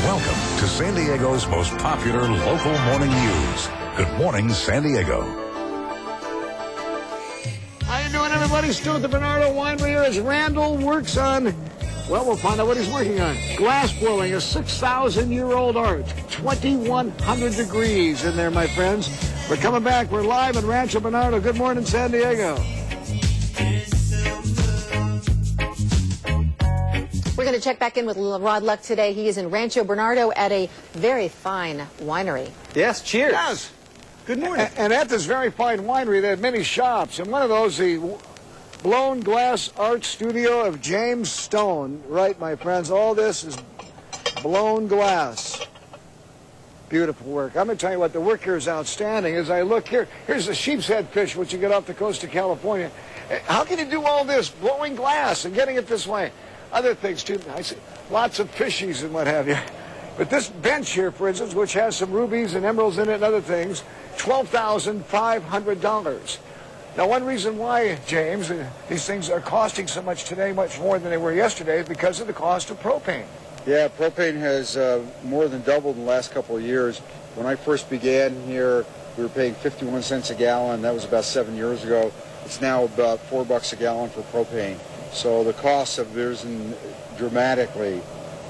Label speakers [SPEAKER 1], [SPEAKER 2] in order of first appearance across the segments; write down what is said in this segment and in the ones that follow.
[SPEAKER 1] Welcome to San Diego's most popular local morning news. Good morning, San Diego.
[SPEAKER 2] How you doing, everybody? Still at the Bernardo Winery here as Randall works on, well, we'll find out what he's working on. Glass blowing, a 6,000-year-old art. 2,100 degrees in there, my friends. We're coming back. We're live in Rancho Bernardo. Good morning, San Diego.
[SPEAKER 3] We're going to check back in with Rod Luck today. He is in Rancho Bernardo at a very fine winery.
[SPEAKER 4] Yes, cheers.
[SPEAKER 2] Yes.
[SPEAKER 4] Good morning.
[SPEAKER 2] And at this very fine winery, they have many shops. And one of those, the Blown Glass Art Studio of James Stone. Right, my friends, all this is blown glass. Beautiful work. I'm going to tell you what, the work here is outstanding. As I look here, here's the sheep's head fish, which you get off the coast of California. How can you do all this, blowing glass and getting it this way? Other things, too. I see lots of fishies and what have you. But this bench here, for instance, which has some rubies and emeralds in it and other things, $12,500. Now, one reason why, James, these things are costing so much today, much more than they were yesterday, is because of the cost of propane.
[SPEAKER 5] Yeah, propane has more than doubled in the last couple of years. When I first began here, we were paying 51 cents a gallon. That was about 7 years ago. It's now about $4 a gallon for propane. So the costs have risen dramatically.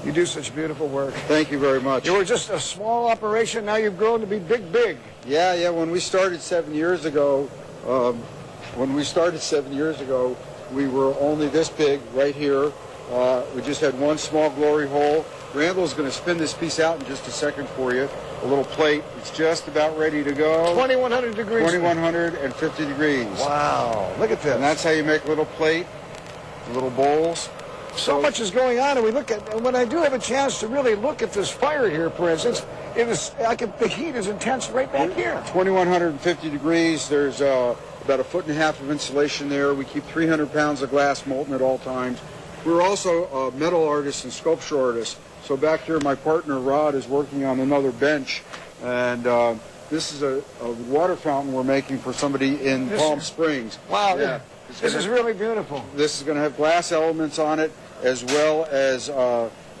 [SPEAKER 2] You do such beautiful work.
[SPEAKER 5] Thank you very much.
[SPEAKER 2] You were just a small operation. Now you've grown to be big.
[SPEAKER 5] Yeah. When we started 7 years ago, we were only this big right here. We just had one small glory hole. Randall's going to spin this piece out in just a second for you. A little plate. It's just about ready to go.
[SPEAKER 2] 2,100 degrees.
[SPEAKER 5] 2,150 degrees.
[SPEAKER 2] Wow. Look at this.
[SPEAKER 5] And that's how you make a little plate, little bowls.
[SPEAKER 2] So much is going on, and we look at, and when I do have a chance to really look at this fire here, for instance, the heat is intense right back here.
[SPEAKER 5] 2,150 degrees. There's about 1.5 feet of insulation there. We keep 300 pounds of glass molten at all times. We're also metal artists and sculpture artists. So back here, my partner Rod is working on another bench, and this is a water fountain we're making for somebody in Palm Springs.
[SPEAKER 2] Wow, yeah. This is really beautiful.
[SPEAKER 5] This is going to have glass elements on it, as well as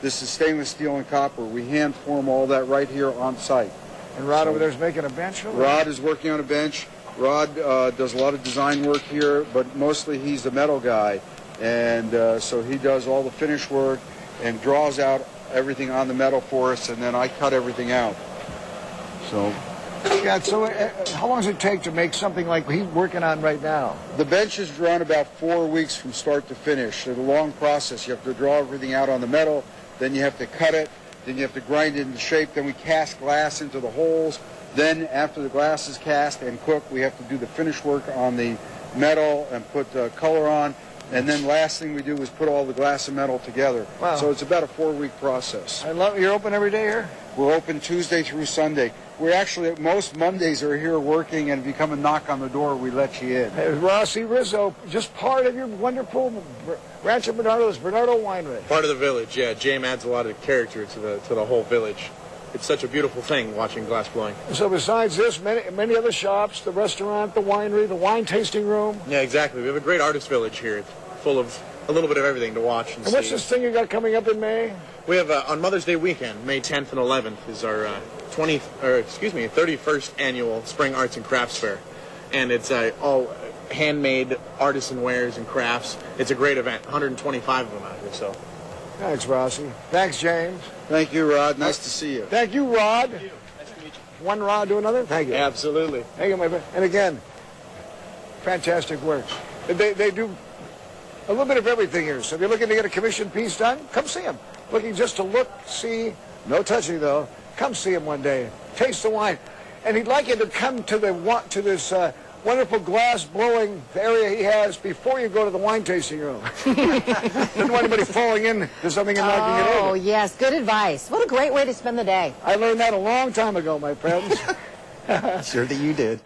[SPEAKER 5] this is stainless steel and copper. We hand form all that right here on site.
[SPEAKER 2] And Rod over there is making a bench?
[SPEAKER 5] Rod is working on a bench. Rod does a lot of design work here, but mostly he's the metal guy. And so he does all the finish work and draws out everything on the metal for us, and then I cut everything out. So...
[SPEAKER 2] Yeah, so how long does it take to make something like he's working on right now?
[SPEAKER 5] The benches run about 4 weeks from start to finish. It's a long process. You have to draw everything out on the metal, then you have to cut it, then you have to grind it into shape, then we cast glass into the holes. Then after the glass is cast and cooked, we have to do the finish work on the metal and put color on. And then last thing we do is put all the glass and metal together.
[SPEAKER 2] Wow.
[SPEAKER 5] So it's about a 4-week process.
[SPEAKER 2] I love it. You're open every day here?
[SPEAKER 5] We're open Tuesday through Sunday. We're actually, most Mondays are here working, and if you come and knock on the door, we let you in.
[SPEAKER 2] Hey, Rossi Rizzo, just part of your wonderful Rancho Bernardo's Bernardo Winery.
[SPEAKER 4] Part of the village, yeah. James adds a lot of character to the whole village. It's such a beautiful thing watching glass blowing. So
[SPEAKER 2] besides this, many other shops, the restaurant, the winery, the wine tasting room.
[SPEAKER 4] Yeah, exactly. We have a great artist village here. It's full of a little bit of everything to watch and see.
[SPEAKER 2] What's this thing you got coming up in May?
[SPEAKER 4] We have on Mother's Day weekend, May 10th and 11th, is our 31st annual Spring Arts and Crafts Fair, and it's all handmade artisan wares and crafts. It's a great event. 125 of them out here. So.
[SPEAKER 2] Thanks, Rossi. Thanks, James.
[SPEAKER 5] Thank you, Rod. Nice to see you.
[SPEAKER 2] Thank you, Rod.
[SPEAKER 4] Thank you. Nice to meet you.
[SPEAKER 2] One Rod to another. Thank you.
[SPEAKER 4] Absolutely.
[SPEAKER 2] Thank you, my friend. And again, fantastic work. They do a little bit of everything here. So if you're looking to get a commissioned piece done, come see them. Looking just to look, see, no touching though. Come see him one day. Taste the wine. And he'd like you to come to this wonderful glass blowing area he has before you go to the wine tasting room. Doesn't want anybody falling into something and knocking it over.
[SPEAKER 3] Oh, yes. Good advice. What a great way to spend the day.
[SPEAKER 2] I learned that a long time ago, my friends.
[SPEAKER 6] Sure that you did.